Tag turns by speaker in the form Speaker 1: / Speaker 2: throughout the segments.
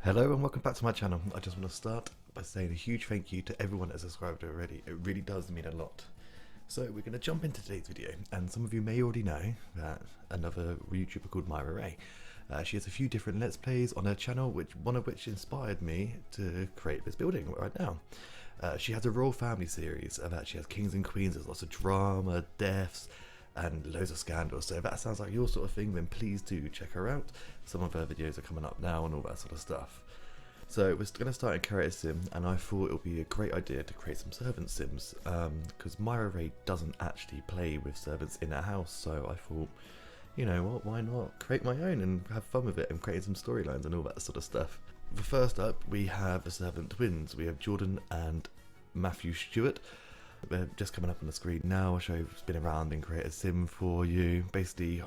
Speaker 1: Hello and welcome back to my channel. I just want to start by saying a huge thank you to everyone that has subscribed already. It really does mean a lot. So we're going to jump into today's video, and some of you may already know that another YouTuber called Myra Ray. She has a few different Let's Plays on her channel, one of which inspired me to create this building right now. She has a royal family series that she has kings and queens. There's lots of drama, deaths, and loads of scandals. So if that sounds like your sort of thing, then please do check her out. Some of her videos are coming up now and all that sort of stuff. So we're going to start in Character Sim, and I thought it would be a great idea to create some servant sims, because Myra Ray doesn't actually play with servants in her house, so I thought, you know what, why not create my own and have fun with it and create some storylines and all that sort of stuff. The first up, we have the servant twins. We have Jordan and Matthew Stewart. They're just coming up on the screen now. I'll show you, spin around and create a sim for you. Basically,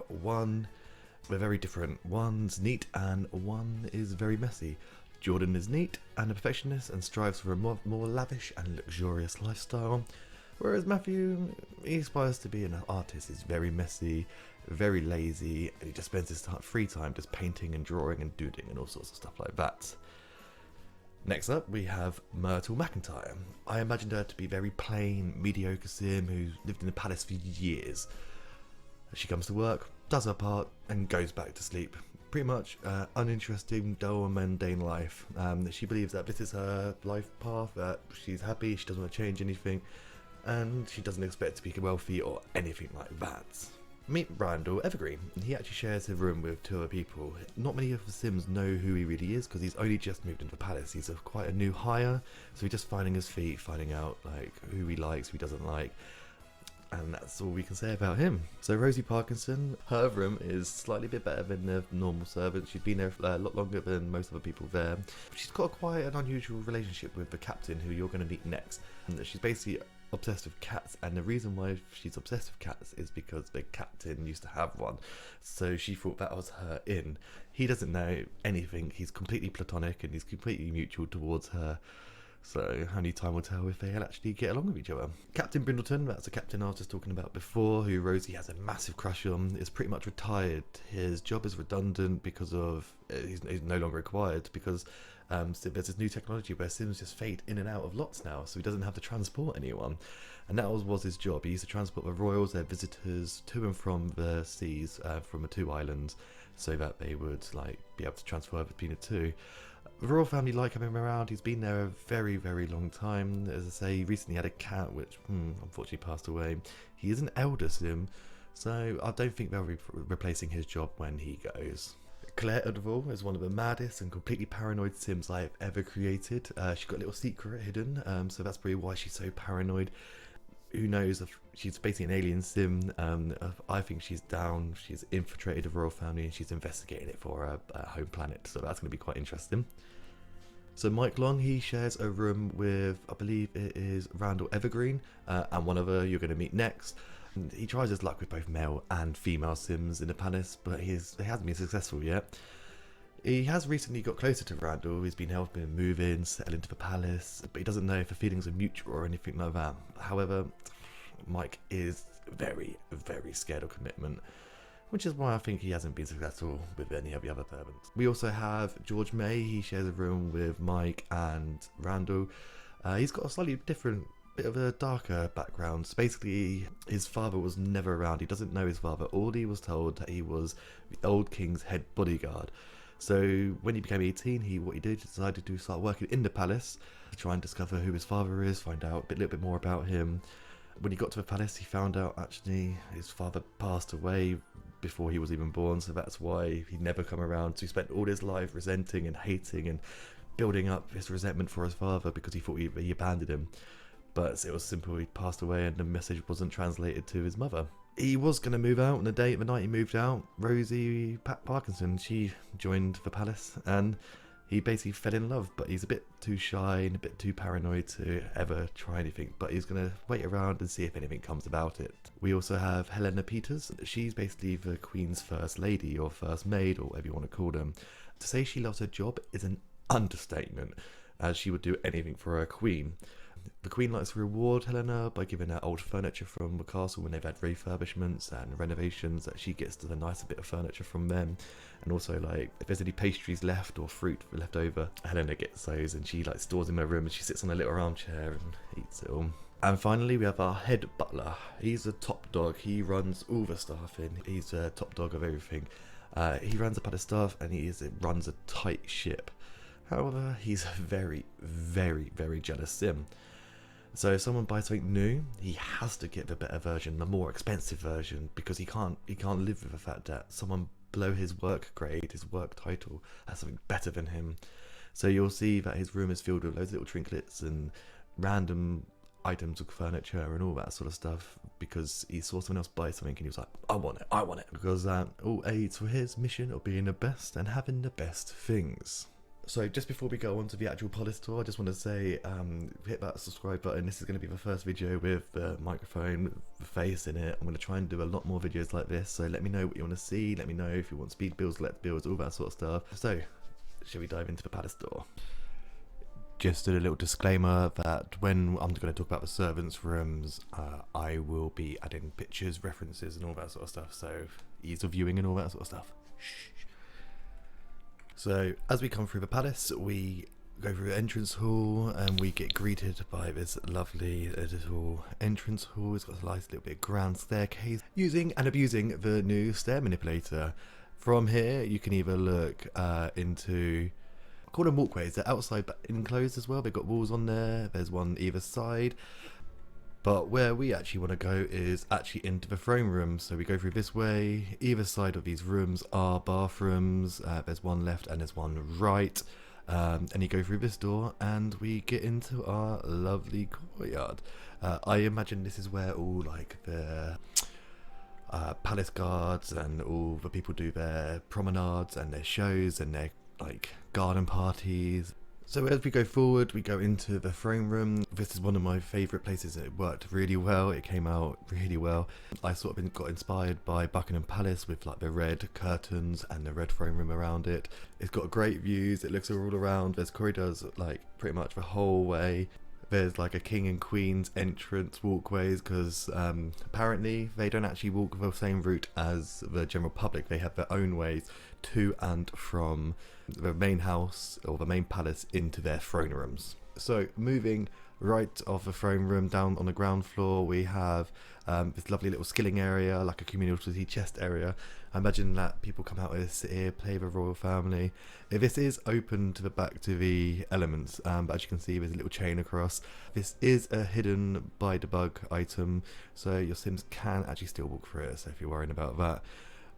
Speaker 1: they're very different. One's neat and one is very messy. Jordan is neat and a perfectionist and strives for a more lavish and luxurious lifestyle, whereas Matthew, he aspires to be an artist. He's very messy, very lazy, and he just spends his free time just painting and drawing and doodling and all sorts of stuff like that. Next up, we have Myrtle McIntyre. I imagined her to be very plain, mediocre sim who lived in the palace for years. She comes to work, does her part, and goes back to sleep. Pretty much uninteresting, dull and mundane life. She believes that this is her life path, that she's happy, she doesn't want to change anything, and she doesn't expect to be wealthy or anything like that. Meet Randall Evergreen. He actually shares his room with two other people. Not many of the Sims know who he really is because he's only just moved into the palace. He's quite a new hire, so he's just finding his feet, finding out like who he likes, who he doesn't like, and that's all we can say about him. So Rosie Parkinson, her room is slightly a bit better than the normal servant. She's been there a lot longer than most other people there. She's got quite an unusual relationship with the captain, who you're going to meet next. And she's basically obsessed with cats, and the reason why she's obsessed with cats is because the captain used to have one, so she thought that was her in. He doesn't know anything. He's completely platonic and he's completely mutual towards her. So only time will tell if they'll actually get along with each other. Captain Brindleton, that's the captain I was just talking about before, who Rosie has a massive crush on, is pretty much retired. His job is redundant because of he's no longer required because so there's this new technology where Sims just fade in and out of lots now, so he doesn't have to transport anyone. And that was his job. He used to transport the royals, their visitors, to and from the seas, from the two islands, so that they would be able to transfer between the two. The royal family like having him around. He's been there a very, very long time. As I say, he recently had a cat which unfortunately passed away. He is an elder sim, so I don't think they'll be replacing his job when he goes. Claire Udval is one of the maddest and completely paranoid sims I've ever created. She's got a little secret hidden, so that's probably why she's so paranoid. Who knows if she's basically an alien sim. I think she's down. She's infiltrated the royal family and she's investigating it for her home planet, so that's going to be quite interesting. So Mike Long, he shares a room with, I believe it is Randall Evergreen, and one other you're going to meet next. And he tries his luck with both male and female sims in the palace, but he hasn't been successful yet. He has recently got closer to Randall. He's been helping him move in, settle into the palace, but he doesn't know if the feelings are mutual or anything like that. However, Mike is very, very scared of commitment, which is why I think he hasn't been successful with any of the other servants. We also have George May. He shares a room with Mike and Randall. He's got a slightly different, bit of a darker background. So basically, his father was never around. He doesn't know his father. All he was told that he was the old king's head bodyguard. So when he became 18, what he did, decided to start working in the palace to try and discover who his father is, find out a little bit more about him. When he got to the palace, he found out actually his father passed away before he was even born, so that's why he'd never come around. So he spent all his life resenting and hating and building up his resentment for his father because he thought he abandoned him. But it was simple, he passed away and the message wasn't translated to his mother. He was going to move out, and the night he moved out, Rosie Parkinson, she joined the palace, and he basically fell in love, but he's a bit too shy and a bit too paranoid to ever try anything, but he's going to wait around and see if anything comes about it. We also have Helena Peters. She's basically the Queen's first lady or first maid or whatever you want to call them. To say she loves her job is an understatement, as she would do anything for her queen. The Queen likes to reward Helena by giving her old furniture from the castle when they've had refurbishments and renovations, that she gets the nicer bit of furniture from them. And also, like, if there's any pastries left or fruit left over, Helena gets those and she like stores them in her room, and she sits on a little armchair and eats it all. And finally, we have our head butler. He's a top dog. He runs all the staff in. He's a top dog of everything. He runs a palace staff and runs a tight ship. However, he's very, very, very jealous sim. So if someone buys something new, he has to get the better version, the more expensive version, because he can't live with the fact that someone below his work grade, his work title, has something better than him. So you'll see that his room is filled with loads of little trinkets and random items of furniture and all that sort of stuff, because he saw someone else buy something and he was like, I want it, because that all aids for his mission of being the best and having the best things. So just before we go on to the actual Palace tour, I just want to say, hit that subscribe button. This is going to be the first video with the microphone, the face in it. I'm going to try and do a lot more videos like this, so let me know what you want to see. Let me know if you want speed builds, let builds, all that sort of stuff. So, shall we dive into the Palace tour? Just a little disclaimer that when I'm going to talk about the servants' rooms, I will be adding pictures, references and all that sort of stuff, so ease of viewing and all that sort of stuff. Shh. So as we come through the palace, we go through the entrance hall and we get greeted by this lovely little entrance hall. It's got a nice little bit of grand staircase, using and abusing the new stair manipulator. From here you can either look into, I call them walkways, they're outside but enclosed as well. They've got walls on there, there's one either side. But where we actually want to go is actually into the throne room. So we go through this way. Either side of these rooms are bathrooms. There's one left and there's one right. And you go through this door and we get into our lovely courtyard. I imagine this is where all like the palace guards and all the people do their promenades and their shows and their like garden parties. So as we go forward, we go into the throne room. This is one of my favourite places. It worked really well. It came out really well. I sort of got inspired by Buckingham Palace with like the red curtains and the red throne room around it. It's got great views. It looks all around. There's corridors like pretty much the whole way. There's like a king and queen's entrance walkways, because apparently they don't actually walk the same route as the general public. They have their own ways to and from the main house or the main palace into their throne rooms. So moving right off the throne room, down on the ground floor we have this lovely little skilling area, like a community chest area. I imagine that people come out here, sit here, play the royal family. This is open to the back to the elements, but as you can see there's a little chain across. This is a hidden by debug item, so your sims can actually still walk through it, so if you're worrying about that.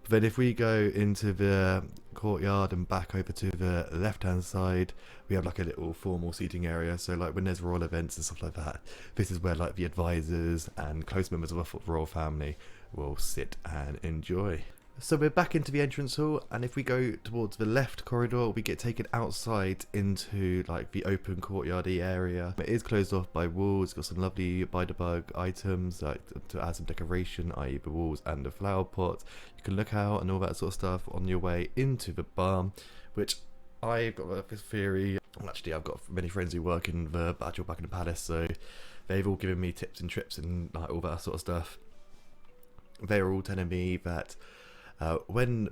Speaker 1: But then if we go into the courtyard and back over to the left hand side, we have like a little formal seating area. So like when there's royal events and stuff like that, this is where like the advisors and close members of the royal family will sit and enjoy. So we're back into the entrance hall, and if we go towards the left corridor, we get taken outside into like the open courtyardy area. It is closed off by walls. It's got some lovely by debug items like to add some decoration, i.e. the walls and the flower pot. You can look out and all that sort of stuff on your way into the bar, which I've got this theory. Actually, I've got many friends who work in the actual Buckingham Palace, so they've all given me tips and trips and like all that sort of stuff. They're all telling me that when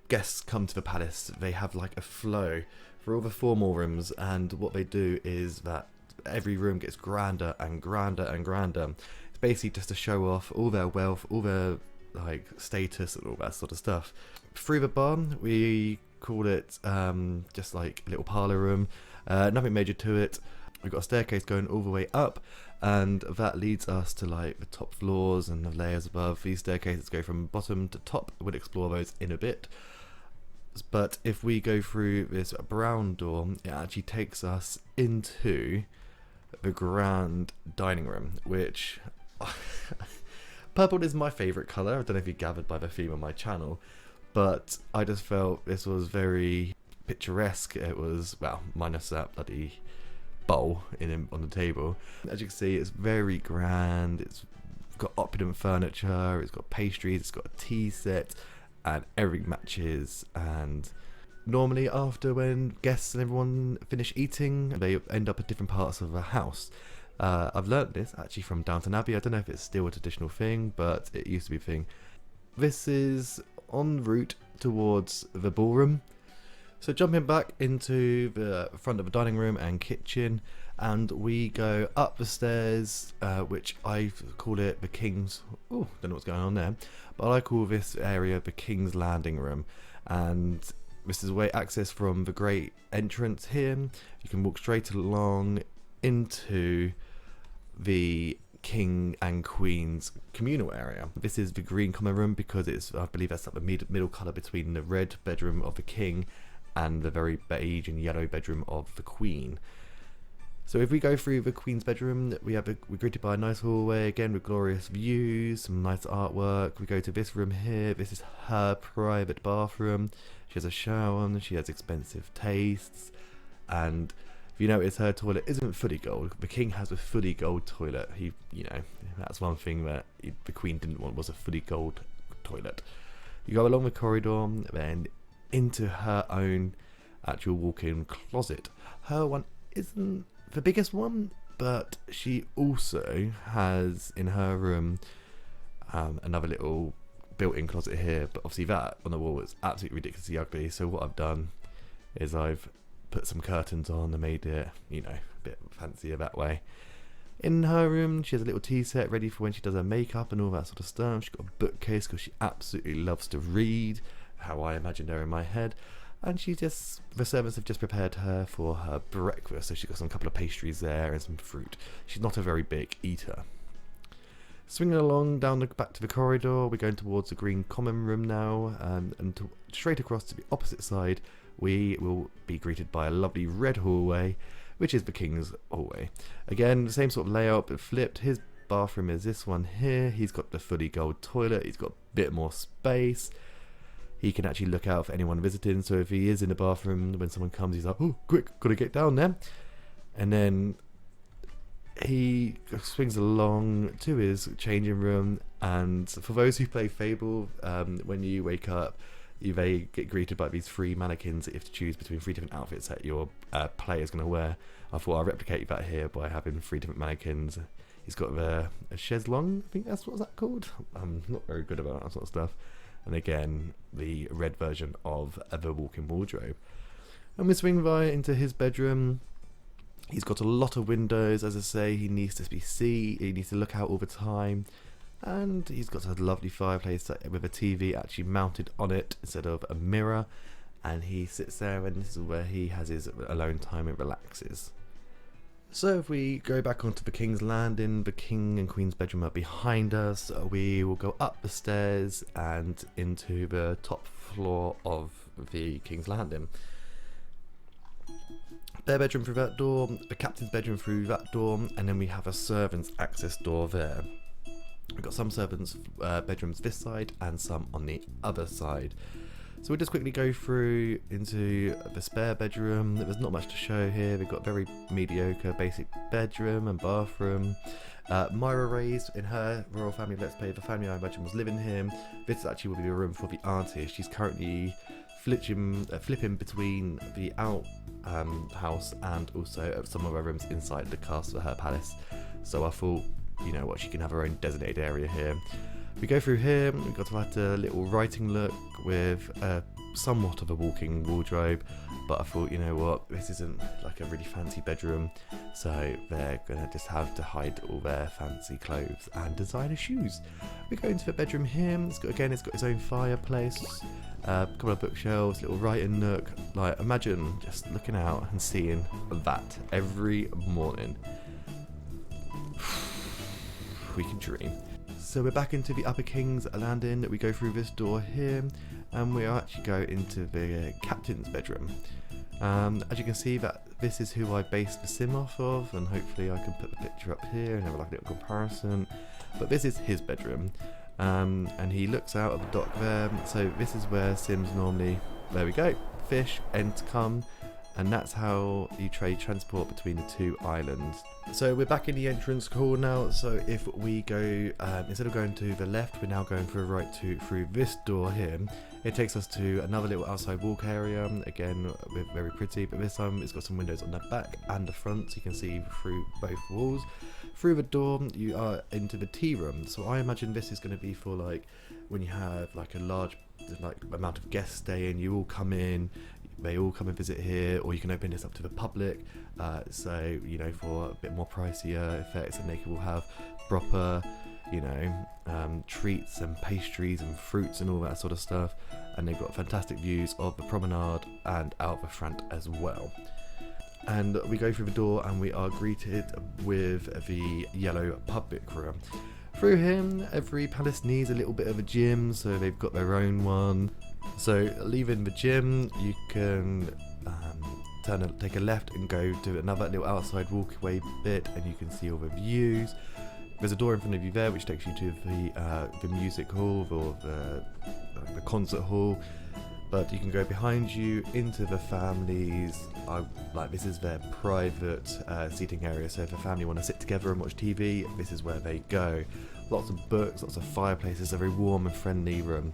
Speaker 1: guests come to the palace, they have like a flow for all the formal rooms, and what they do is that every room gets grander and grander and grander. It's basically just to show off all their wealth, all their like status and all that sort of stuff. Through the bar, we call it just like a little parlour room, nothing major to it. We've got a staircase going all the way up, and that leads us to like the top floors and the layers above. These staircases go from bottom to top. We'll explore those in a bit. But if we go through this brown door, it actually takes us into the grand dining room, which purple is my favourite colour. I don't know if you gathered by the theme of my channel, but I just felt this was very picturesque. It was, well, minus that bloody bowl on the table. As you can see, it's very grand. It's got opulent furniture, it's got pastries, it's got a tea set, and everything matches. And normally after when guests and everyone finish eating, they end up at different parts of the house. I've learnt this actually from Downton Abbey. I don't know if it's still a traditional thing, but it used to be a thing. This is en route towards the ballroom. So jumping back into the front of the dining room and kitchen, and we go up the stairs, which I call it the King's... Oh, don't know what's going on there. But I call this area the King's Landing Room. And this is way access from the great entrance here. You can walk straight along into the King and Queen's communal area. This is the green common room because it's, I believe that's like the middle colour between the red bedroom of the King and the very beige and yellow bedroom of the Queen. So if we go through the Queen's bedroom, we're greeted by a nice hallway again with glorious views, some nice artwork. We go to this room here. This is her private bathroom. She has a shower, she has expensive tastes, and if you notice, her toilet isn't fully gold. The King has a fully gold toilet. That's one thing that the Queen didn't want, was a fully gold toilet. You go along the corridor, then into her own actual walk-in closet. Her one isn't the biggest one, but she also has in her room another little built-in closet here, but obviously that on the wall is absolutely ridiculously ugly. So what I've done is I've put some curtains on and made it, a bit fancier that way. In her room, she has a little tea set ready for when she does her makeup and all that sort of stuff. She's got a bookcase because she absolutely loves to read, how I imagined her in my head. And the servants have just prepared her for her breakfast. So she's got some couple of pastries there and some fruit. She's not a very big eater. Swinging along down back to the corridor, we're going towards the green common room now, and straight across to the opposite side, we will be greeted by a lovely red hallway, which is the King's hallway. Again, the same sort of layout, but flipped. His bathroom is this one here. He's got the fully gold toilet. He's got a bit more space. He can actually look out for anyone visiting. So if he is in the bathroom, when someone comes, he's like, "Oh, quick, gotta get down there." And then he swings along to his changing room. And for those who play Fable, when you wake up, they get greeted by these 3 mannequins that you have to choose between 3 different outfits that your player is going to wear. I thought I'll replicate that here by having 3 different mannequins. He's got a chaise longue, I think that's what's that called. I'm not very good about that sort of stuff. And again, the red version of the walk-in wardrobe. And we swing right into his bedroom. He's got a lot of windows, as I say. He needs to he needs to look out all the time. And he's got a lovely fireplace with a TV actually mounted on it instead of a mirror. And he sits there, and this is where he has his alone time and relaxes. So if we go back onto the King's Landing, the King and Queen's bedroom are behind us. We will go up the stairs and into the top floor of the King's Landing. Their bedroom through that door, the captain's bedroom through that door, and then we have a servant's access door there. We've got some servants' bedrooms this side and some on the other side. So we'll just quickly go through into the spare bedroom. There's not much to show here. We've got a very mediocre basic bedroom and bathroom. Myra raised in her royal family Let's Play, the family I imagine was living here. This actually will be a room for the artist. She's currently flipping between the house and also some of her rooms inside the castle, her palace. So I thought, you know what, she can have her own designated area here. We go through here, we've got like a little writing look with somewhat of a walking wardrobe, but I thought, you know what, this isn't like a really fancy bedroom, so they're gonna just have to hide all their fancy clothes and designer shoes. We go into the bedroom here. It's got its own fireplace, a couple of bookshelves, little writing nook. Like, imagine just looking out and seeing that every morning. We can dream. So we're back into the Upper King's Landing. We go through this door here, and we actually go into the captain's bedroom. As you can see, that this is who I based the sim off of, and hopefully I can put the picture up here and have like a little comparison. But this is his bedroom, and he looks out at the dock there. So this is where sims normally, there we go, fish, enter come, and that's how you trade transport between the two islands. So we're back in the entrance hall now, so if we go, instead of going to the left, we're now going for a right through this door here. It takes us to another little outside walk area, again very pretty, but this time it's got some windows on the back and the front, so you can see through both walls. Through the door you are into the tea room, so I imagine this is going to be for like when you have like a large amount of guests staying, you all come in, they all come and visit here, or you can open this up to the public, so you know, for a bit more pricier effects, and they will have proper, you know, treats and pastries and fruits and all that sort of stuff, and they've got fantastic views of the promenade and out the front as well. And we go through the door and we are greeted with the yellow public room. Through him, every palace needs a little bit of a gym, so they've got their own one. So leaving the gym, you can take a left and go to another little outside walkway bit, and you can see all the views. There's a door in front of you there which takes you to the music hall or the concert hall. But you can go behind you into the families. This is their private seating area, so if a family want to sit together and watch TV, this is where they go. Lots of books, lots of fireplaces, a very warm and friendly room.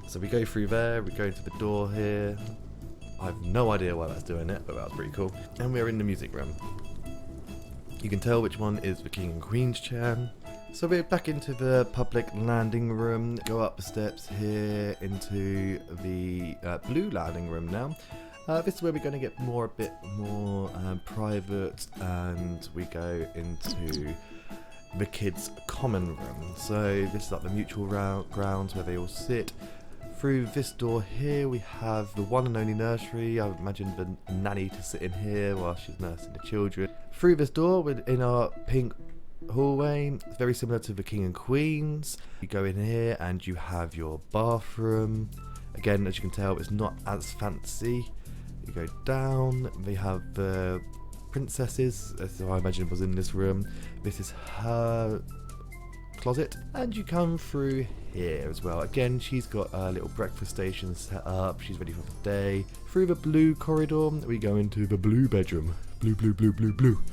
Speaker 1: So we go through there, we go to the door here. I have no idea why that's doing it, but that was pretty cool. And we're in the music room. You can tell which one is the King and Queen's chair. So we're back into the public landing room, go up the steps here into the blue landing room now. This is where we're going to get a bit more private, and we go into the kids' common room. So this is like the mutual grounds where they all sit. Through this door here we have the one and only nursery. I would imagine the nanny to sit in here while she's nursing the children. Through this door we're in our pink hallway. It's very similar to the King and Queen's. You go in here and you have your bathroom. Again, as you can tell, it's not as fancy. You go down, we have the princesses, as I imagine was in this room. This is her closet, and you come through here as well. Again, she's got a little breakfast station set up, she's ready for the day. Through the blue corridor we go into the blue bedroom. Blue.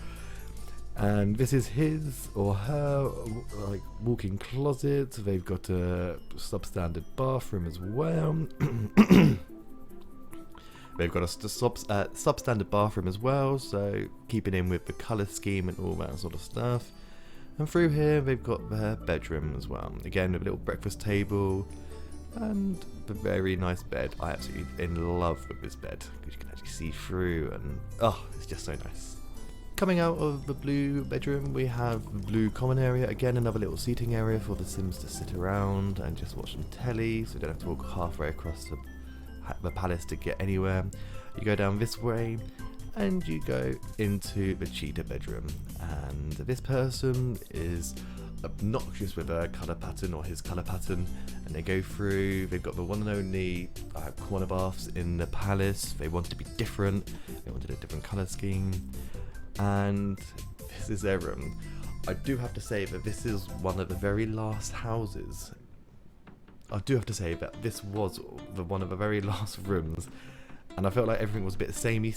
Speaker 1: And this is his or her walk-in closet. They've got a substandard bathroom as well. They've got a substandard bathroom as well, so keeping in with the colour scheme and all that sort of stuff. And through here they've got their bedroom as well. Again, with a little breakfast table and a very nice bed. I absolutely in love with this bed because you can actually see through, and it's just so nice. Coming out of the blue bedroom we have the blue common area. Again, another little seating area for the Sims to sit around and just watch some telly, so you don't have to walk halfway across the palace to get anywhere. You go down this way and you go into the cheetah bedroom, and this person is obnoxious with her colour pattern or his colour pattern, and they go through. They've got the one and only corner baths in the palace. They wanted to be different, they wanted a different colour scheme, and this is their room. I do have to say that this is one of the very last houses. I do have to say that this was one of the very last rooms, and I felt like everything was a bit samey,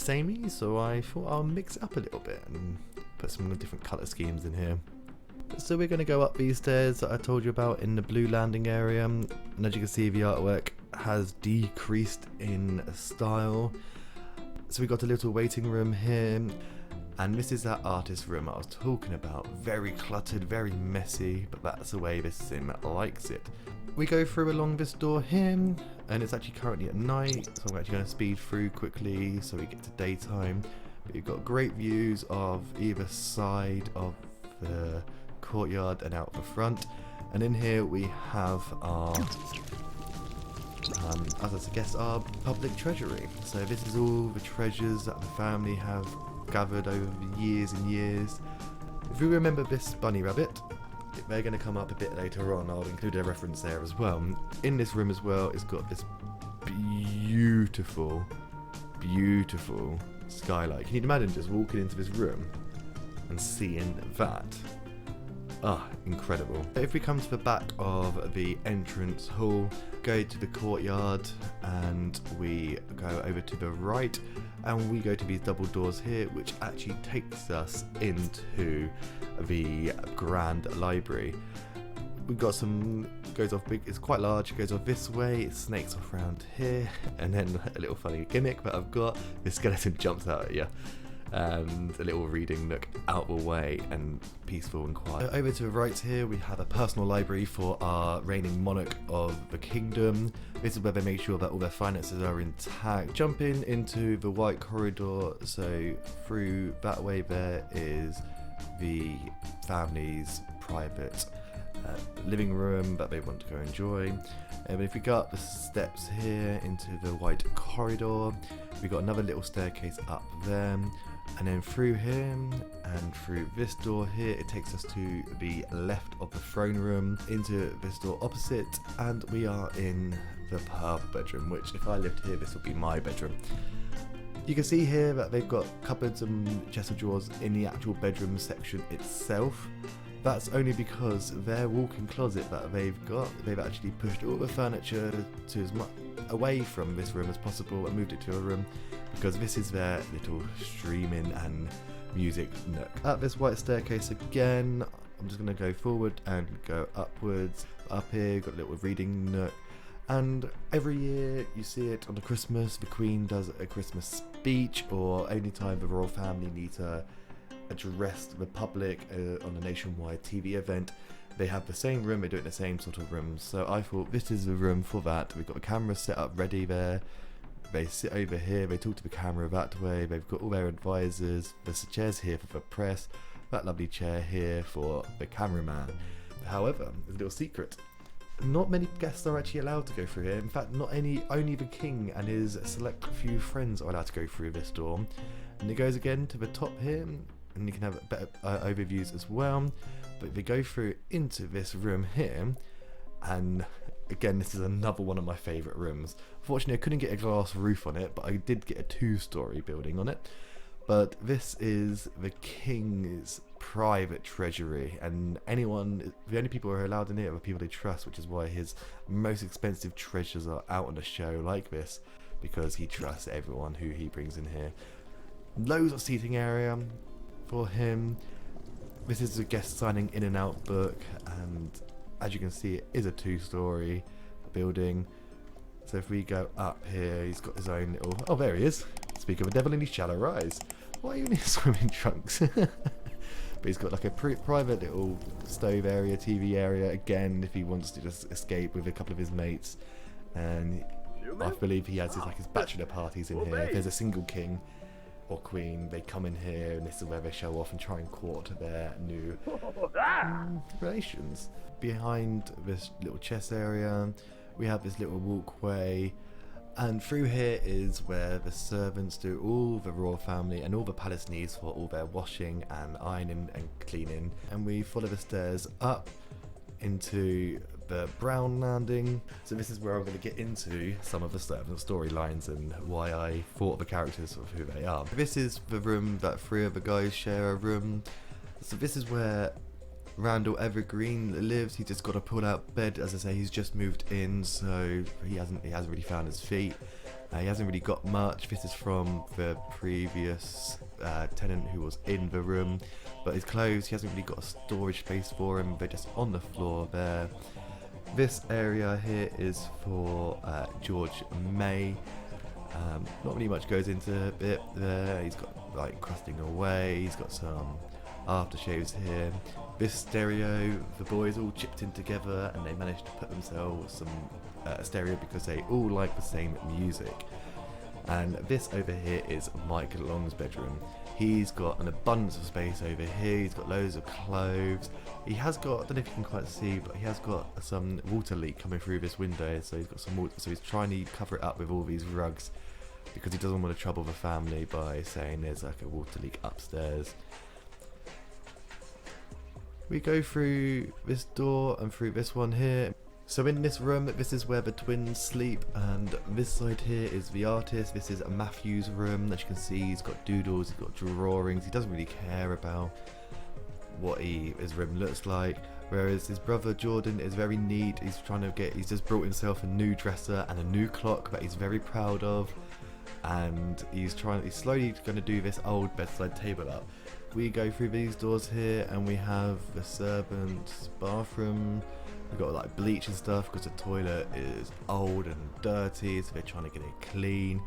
Speaker 1: so I thought I'll mix it up a little bit and put some different colour schemes in here. So we're going to go up these stairs that I told you about in the blue landing area, and as you can see the artwork has decreased in style. So we got a little waiting room here, and this is that artist room I was talking about. Very cluttered, very messy, but that's the way this sim likes it. We go through along this door here, and it's actually currently at night, so I'm actually going to speed through quickly so we get to daytime. But you've got great views of either side of the courtyard and out the front, and in here we have our as I guess our public treasury. So this is all the treasures that the family have gathered over the years and years. If you remember this bunny rabbit, they're going to come up a bit later on. I'll include a reference there as well. In this room as well, it's got this beautiful skylight. Can you imagine just walking into this room and seeing that? Incredible. If we come to the back of the entrance hall, go to the courtyard, and we go over to the right, and we go to these double doors here, which actually takes us into the grand library. We've got some, goes off big, it's quite large, it goes off this way, it snakes off around here, and then a little funny gimmick that I've got, this skeleton jumps out at you. And a little reading nook out the way and peaceful and quiet. Over to the right here we have a personal library for our reigning monarch of the kingdom. This is where they make sure that all their finances are intact. Jumping into the white corridor, so through that way there is the family's private living room that they want to go enjoy. And if we go up the steps here into the white corridor, we've got another little staircase up there, and then through here and through this door here, it takes us to the left of the throne room, into this door opposite, and we are in the purple bedroom, which if I lived here, this would be my bedroom. You can see here that they've got cupboards and chest of drawers in the actual bedroom section itself. That's only because their walk-in closet that they've actually pushed all the furniture to as much away from this room as possible and moved it to a room, because this is their little streaming and music nook. At this white staircase again, I'm just going to go forward and go upwards. Up here, got a little reading nook. And every year you see it on the Christmas, the Queen does a Christmas speech, or any time the royal family need to address the public on a nationwide TV event. They have the same room, they do it in the same sort of room. So I thought this is the room for that. We've got a camera set up ready there. They sit over here, they talk to the camera that way. They've got all their advisors. There's chairs here for the press. That lovely chair here for the cameraman. However, there's a little secret. Not many guests are actually allowed to go through here. In fact, only the king and his select few friends are allowed to go through this door. And it goes again to the top here, and you can have better overviews as well. But they go through into this room here, and again, this is another one of my favourite rooms. Unfortunately, I couldn't get a glass roof on it, but I did get a 2-story building on it. But this is the king's private treasury, and the only people who are allowed in here are people they trust, which is why his most expensive treasures are out on a show like this, because he trusts everyone who he brings in here. Loads of seating area for him. This is a guest signing in and out book, and as you can see, it is a 2-story building. So if we go up here, he's got his own little, oh there he is, speak of a devil in his shallow rise. Why are you in his swimming trunks? But he's got like a private little stove area, TV area, again if he wants to just escape with a couple of his mates. And I believe he has his bachelor parties in here. If there's a single king or queen, they come in here, and this is where they show off and try and court their new relations. Behind this little chess area, we have this little walkway, and through here is where the servants do all the royal family and all the palace needs for all their washing and ironing and cleaning. And we follow the stairs up into the brown landing. So this is where I'm going to get into some of the storylines and why I thought the characters of who they are. This is the room that 3 of the guys share a room. So this is where Randall Evergreen lives. He just got a pull-out bed. As I say, he's just moved in, so he hasn't really found his feet. He hasn't really got much. This is from the previous tenant who was in the room, but his clothes, he hasn't really got a storage space for him. They're just on the floor there. This area here is for George May. Not really much goes into it there. He's got like crusting away. He's got some aftershaves here. This stereo, the boys all chipped in together, and they managed to put themselves some stereo because they all like the same music. And this over here is Mike Long's bedroom. He's got an abundance of space over here. He's got loads of clothes. He has got, I don't know if you can quite see, but he has got some water leak coming through this window. So he's got some water, so he's trying to cover it up with all these rugs because he doesn't want to trouble the family by saying there's like a water leak upstairs. We go through this door and through this one here. So in this room, this is where the twins sleep, and this side here is the artist. This is Matthew's room. As you can see, he's got doodles, he's got drawings. He doesn't really care about what his room looks like. Whereas his brother Jordan is very neat. He's just brought himself a new dresser and a new clock that he's very proud of. and he's slowly going to do this old bedside table up. We go through these doors here, and we have the servant's bathroom. We've got like bleach and stuff because the toilet is old and dirty, so they're trying to get it clean.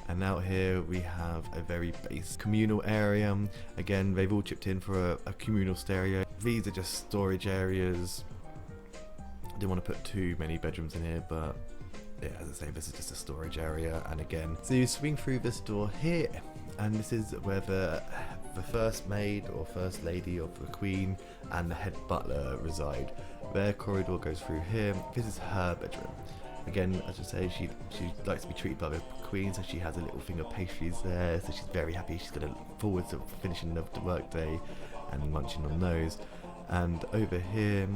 Speaker 1: And out here we have a very base communal area. Again, they've all chipped in for a communal stereo. These are just storage areas. Didn't want to put too many bedrooms in here, but yeah, as I say, this is just a storage area. And again, so you swing through this door here, and this is where the first maid or first lady of the queen and the head butler reside. Their corridor goes through here. This is her bedroom. Again, as I say, she likes to be treated by the queen, so she has a little thing of pastries there, so she's very happy. She's going to look forward to finishing the work day and munching on those. And over here,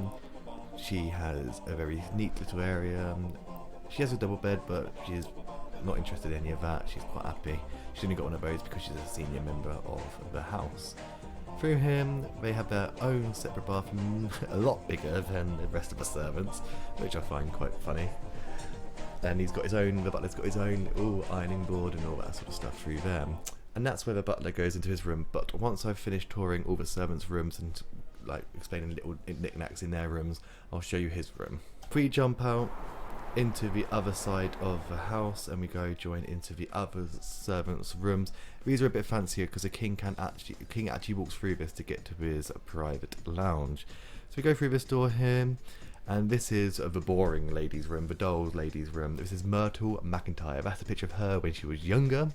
Speaker 1: she has a very neat little area. She has a double bed, but she's not interested in any of that. She's quite happy. She's only got one of those because she's a senior member of the house. Through him, they have their own separate bathroom, a lot bigger than the rest of the servants, which I find quite funny. And the butler's got his own ironing board and all that sort of stuff through there. And that's where the butler goes into his room. But once I've finished touring all the servants' rooms and like explaining little knickknacks in their rooms, I'll show you his room. If we jump out into the other side of the house and we go join into the other servants' rooms, these are a bit fancier because the king actually walks through this to get to his private lounge. So we go through this door here. And this is the boring lady's room, the dull lady's room. This is Myrtle McIntyre. That's a picture of her when she was younger.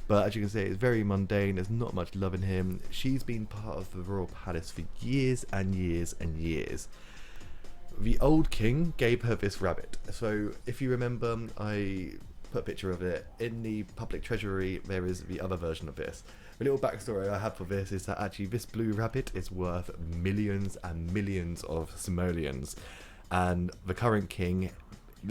Speaker 1: But as you can see, it's very mundane. There's not much love in him. She's been part of the royal palace for years and years and years. The old king gave her this rabbit. So if you remember, I put a picture of it. In the public treasury, there is the other version of this. The little backstory I have for this is that actually this blue rabbit is worth millions and millions of simoleons, and the current king,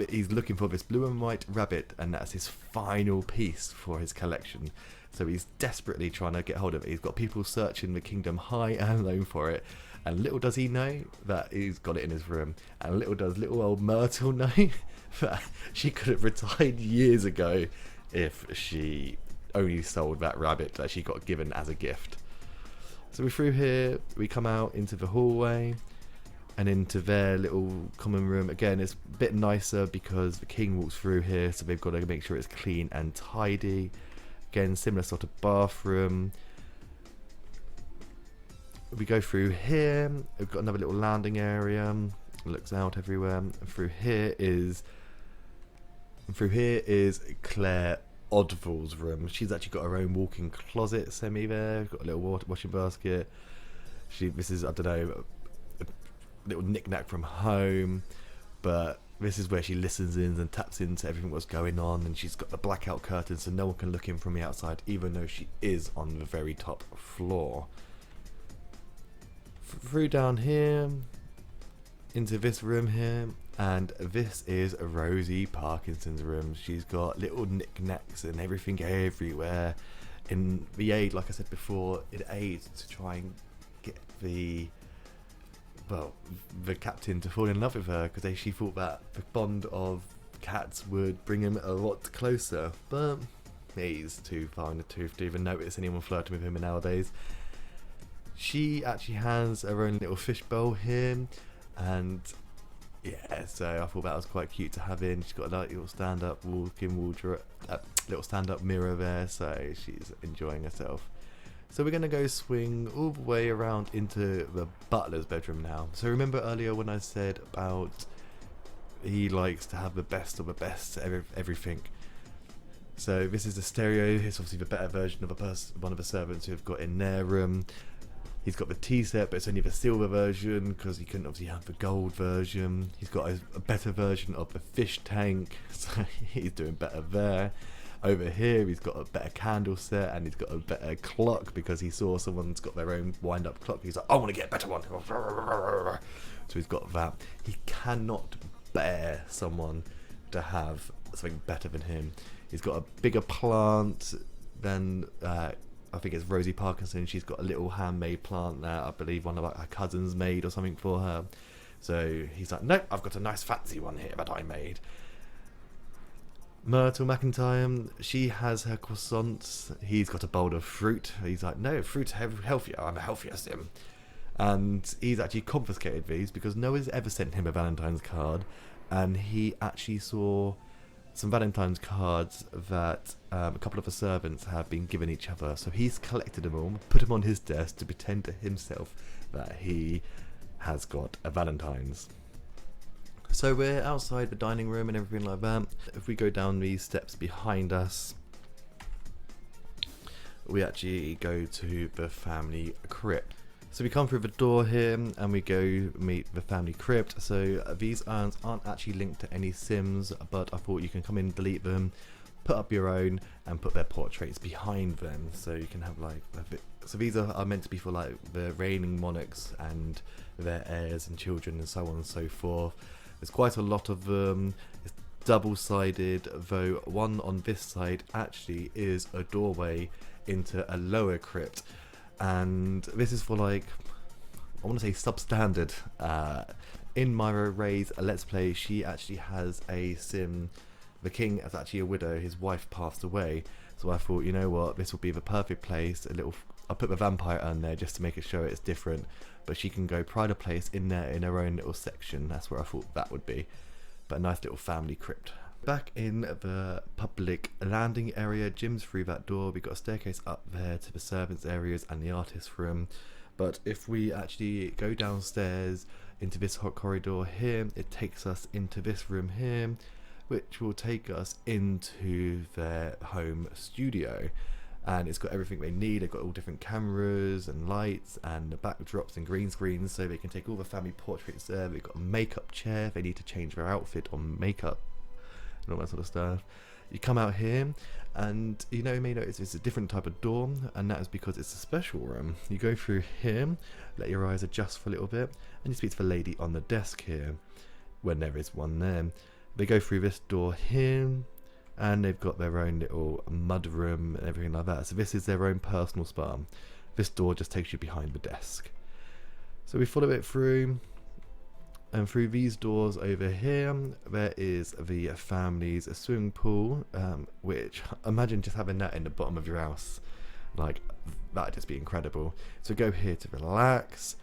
Speaker 1: he's looking for this blue and white rabbit, and that's his final piece for his collection. So he's desperately trying to get hold of it. He's got people searching the kingdom high and low for it, and little does he know that he's got it in his room, and little does little old Myrtle know that she could have retired years ago if she only sold that rabbit that she got given as a gift. So we're through here, we come out into the hallway and into their little common room. Again, it's a bit nicer because the king walks through here, so they've got to make sure it's clean and tidy. Again, similar sort of bathroom. We go through here, we've got another little landing area, looks out everywhere. And through here is Claire Oddvall's room. She's actually got her own walk-in closet semi there, got a little washing basket. This is, I don't know, a little knick-knack from home, but this is where she listens in and taps into everything that's going on, and she's got the blackout curtains so no one can look in from the outside, even though she is on the very top floor. Through down here into this room here, and this is Rosie Parkinson's room. She's got little knickknacks and everything everywhere. In the aid, like I said before, it aids to try and get the captain to fall in love with her, because she thought that the bond of cats would bring him a lot closer, but he's too far in the tooth to even notice anyone flirting with him nowadays. She actually has her own little fishbowl here, and yeah, so I thought that was quite cute to have in. She's got a little stand-up walk-in wardrobe, little stand-up mirror there, so she's enjoying herself. So we're going to go swing all the way around into the butler's bedroom now. So remember earlier when I said about he likes to have the best of the best, everything. So this is the stereo. It's obviously the better version of one of the servants who have got in their room. He's got the tea set, but it's only the silver version because he couldn't obviously have the gold version. He's got a better version of the fish tank, so he's doing better there. Over here, he's got a better candle set, and he's got a better clock because he saw someone's got their own wind-up clock. He's like, I want to get a better one. So he's got that. He cannot bear someone to have something better than him. He's got a bigger plant than I think it's Rosie Parkinson. She's got a little handmade plant there. I believe one of her cousins made or something for her. So he's like, no, I've got a nice fancy one here that I made. Myrtle McIntyre, she has her croissants. He's got a bowl of fruit. He's like, no, fruit's healthier. I'm a healthier sim. And he's actually confiscated these because no one's ever sent him a Valentine's card. And he actually saw some Valentine's cards that a couple of the servants have been given each other. So he's collected them all, put them on his desk to pretend to himself that he has got a Valentine's. So we're outside the dining room and everything like that. If we go down these steps behind us, we actually go to the family crypt. So we come through the door here and we go meet the family crypt. So these urns aren't actually linked to any Sims, but I thought you can come in, delete them, put up your own and put their portraits behind them. So you can have like a bit. So these are meant to be for like the reigning monarchs and their heirs and children and so on and so forth. There's quite a lot of them. It's double-sided, though one on this side actually is a doorway into a lower crypt. And this is for like, I want to say substandard. In Myra Ray's Let's Play, she actually has a sim. The king is actually a widow. His wife passed away. So I thought, you know what, this will be the perfect place. I'll put the vampire urn there just to make it show it's different. But she can go pride of place in there in her own little section. That's where I thought that would be. But a nice little family crypt. Back in the public landing area, Jim's through that door. We've got a staircase up there to the servants' areas and the artist room. But if we actually go downstairs into this hot corridor here, it takes us into this room here, which will take us into their home studio. And it's got everything they need. They've got all different cameras and lights and backdrops and green screens, so they can take all the family portraits there. They've got a makeup chair if they need to change their outfit or makeup and all that sort of stuff. You come out here and you may notice it's a different type of door, and that is because it's a special room. You go through here, let your eyes adjust for a little bit, and you speak to the lady on the desk here when there is one there. They go through this door here, and they've got their own little mud room and everything like that. So this is their own personal spa. This door just takes you behind the desk. So we follow it through, and through these doors over here, there is the family's swimming pool, which imagine just having that in the bottom of your house. Like, that'd just be incredible. So go here to relax.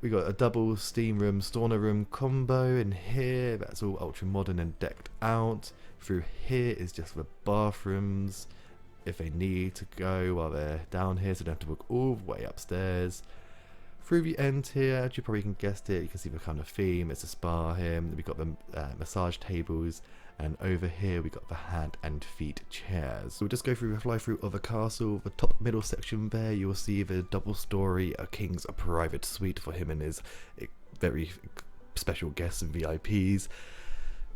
Speaker 1: We got a double steam room, sauna room combo in here. That's all ultra modern and decked out. Through here is just the bathrooms if they need to go while they're down here, so they don't have to walk all the way upstairs. Through the end here, as you probably can guess it, you can see the kind of theme. It's a spa here. We've got the massage tables, and over here we got the hand and feet chairs. So we'll just go through the fly through of the castle. The top middle section there, you will see the double story king's private suite for him and his very special guests and VIPs.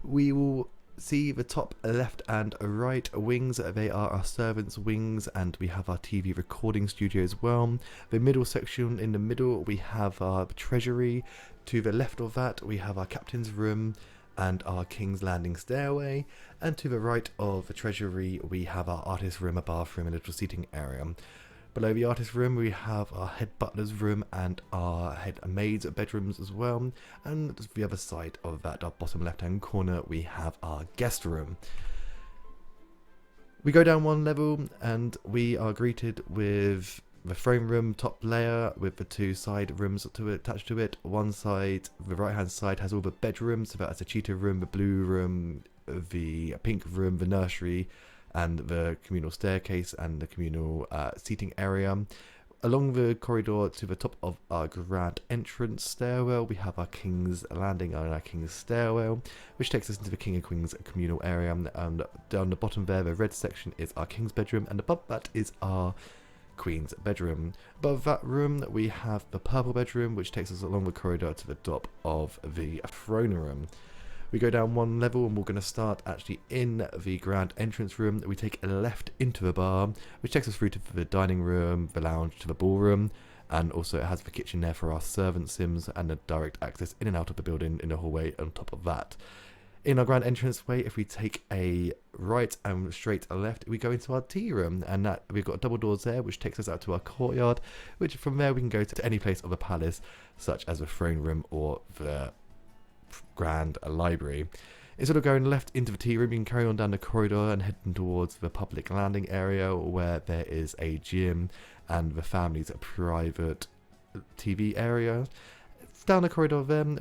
Speaker 1: We will see the top left and right wings. They are our servants' wings, and we have our TV recording studio as well. The middle section, in the middle we have our treasury. To the left of that we have our captain's room and our King's Landing stairway, and to the right of the treasury we have our artist room, a bathroom and a little seating area. Below the artist room we have our head butler's room and our head maid's bedrooms as well, and the other side of that, our bottom left hand corner, we have our guest room. We go down one level and we are greeted with the throne room top layer with the two side rooms attached to it. One side, the right hand side, has all the bedrooms, so that's the cheetah room, the blue room, the pink room, the nursery, and the communal staircase and the communal seating area. Along the corridor to the top of our grand entrance stairwell, we have our King's Landing and our King's Stairwell, which takes us into the King and Queen's communal area. And down the bottom there, the red section is our King's bedroom, and above that is our Queen's bedroom. Above that room, we have the purple bedroom, which takes us along the corridor to the top of the throne room. We go down one level and we're going to start actually in the grand entrance room. We take a left into the bar, which takes us through to the dining room, the lounge, to the ballroom, and also it has the kitchen there for our servant sims and a direct access in and out of the building in the hallway on top of that. In our grand entranceway, if we take a right and straight left, we go into our tea room, and that we've got double doors there, which takes us out to our courtyard, which from there we can go to any place of the palace, such as the throne room or the grand library. Instead of going left into the tea room, you can carry on down the corridor and heading towards the public landing area where there is a gym and the family's private TV area. Down the corridor then,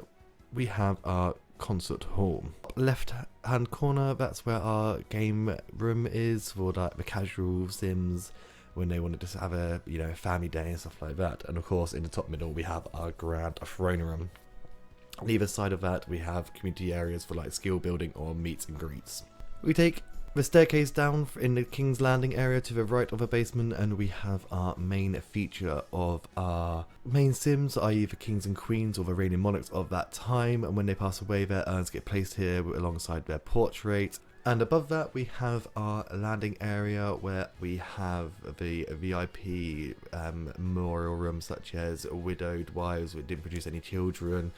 Speaker 1: we have our concert hall. Left hand corner, that's where our game room is for like the casual Sims when they want to just have a family day and stuff like that. And of course in the top middle we have our grand throne room. On either side of that we have community areas for like skill building or meets and greets. We take the staircase down in the King's Landing area to the right of the basement, and we have our main feature of our main Sims, i.e. the kings and queens or the reigning monarchs of that time, and when they pass away their urns get placed here alongside their portrait. And above that we have our landing area where we have the VIP memorial rooms such as widowed wives who didn't produce any children,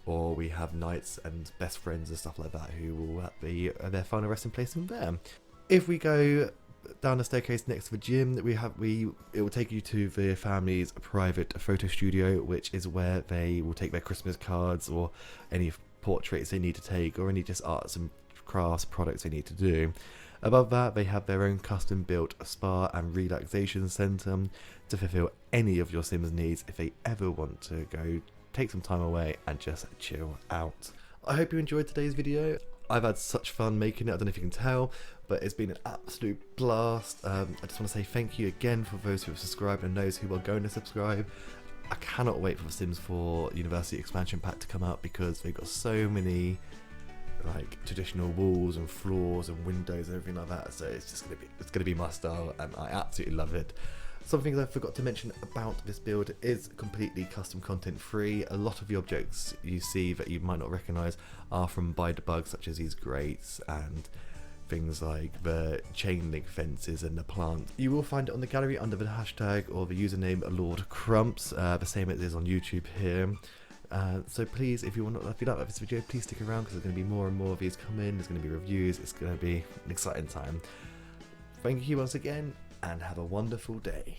Speaker 1: or we have knights and best friends and stuff like that who will be their final resting place in there. If we go down the staircase next to the gym, it will take you to the family's private photo studio, which is where they will take their Christmas cards or any portraits they need to take, or any just arts and crafts products they need to do. Above that they have their own custom built spa and relaxation centre to fulfill any of your Sims needs if they ever want to go take some time away and just chill out. I hope you enjoyed today's video. I've had such fun making it, I don't know if you can tell, but it's been an absolute blast. I just want to say thank you again for those who have subscribed and those who are going to subscribe. I cannot wait for the Sims 4 University Expansion Pack to come out because they've got so many like traditional walls and floors and windows and everything like that, so it's gonna be my style and I absolutely love it. Some things I forgot to mention about this build is completely custom content free. A lot of the objects you see that you might not recognise are from By Debug, such as these grates and things like the chain link fences and the plant. You will find it on the gallery under the hashtag or the username Lord Crumps, the same as it is on YouTube here. So please, if you like this video, please stick around because there's going to be more and more of these coming. There's going to be reviews. It's going to be an exciting time. Thank you once again, and have a wonderful day.